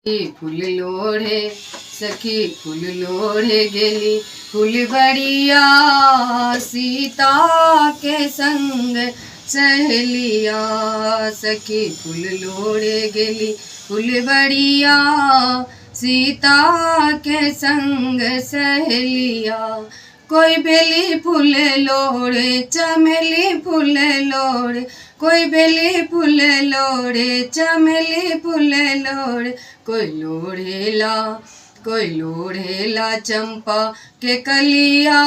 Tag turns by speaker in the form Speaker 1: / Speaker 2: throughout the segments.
Speaker 1: फूल लोढ़े सखी फूल लोढ़े गेली फूलबड़िया सीता के संग सहेलिया। सखी फूल लोढ़े गेली फूलबड़िया सीता के संग सहेलिया। कोई बेली फूल लोढ़े चमेली फूल लोढ़े, कोई बेली फूल लोढ़े चमेली फूल लोढ़े। कोई लोढ़ेला चंपा के कलिया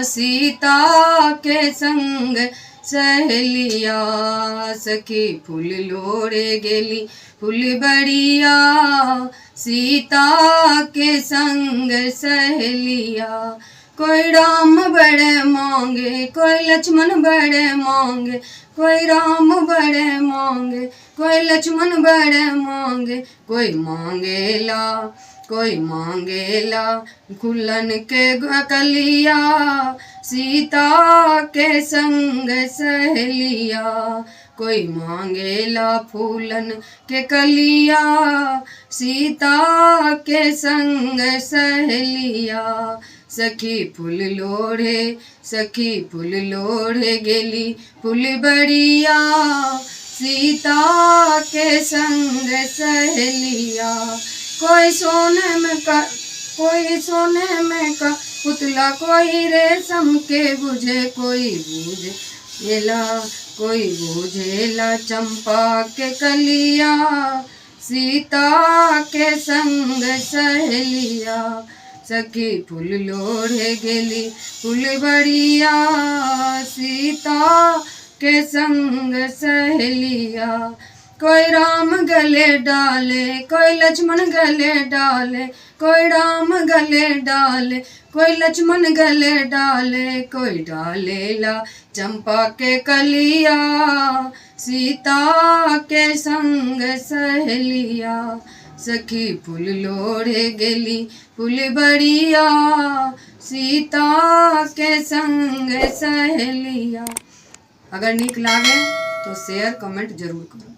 Speaker 1: सीता के संग सहेलिया। सखी फूल लोढ़े गेली फूलबड़िया सीता के संग सहेलिया। कोई राम बड़े मांगे कोई लक्ष्मण बड़े मांगे, कोई राम बड़े मांगे कोई लक्ष्मण बड़े मांगे। कोई मांगेला गुलन के कलिया सीता के संग सहेलिया। कोई मांगेला फूलन के कलिया सीता के संग सहेलिया। सखी फूल लोढ़े गेली फूलबड़िया सीता के संग सहेलिया। कोई सोने में का पुतला, कोई रेशम के बुझे, कोई बुझेला चंपा के कलिया सीता के संग सहेलिया। सखी फूल लोढ़े गेली फूलबड़िया सीता के संग सहेलिया। कोई राम गले डाले कोई लक्ष्मण गले डाले, कोई राम गले डाले कोई लक्ष्मण गले डाले। कोई डालेला चंपा के कलिया सीता के संग सहेलिया। सखी फूल लोढ़े गेली फूलबड़िया सीता के संग सहेलिया। अगर नीक लागे तो शेयर कमेंट जरूर करो।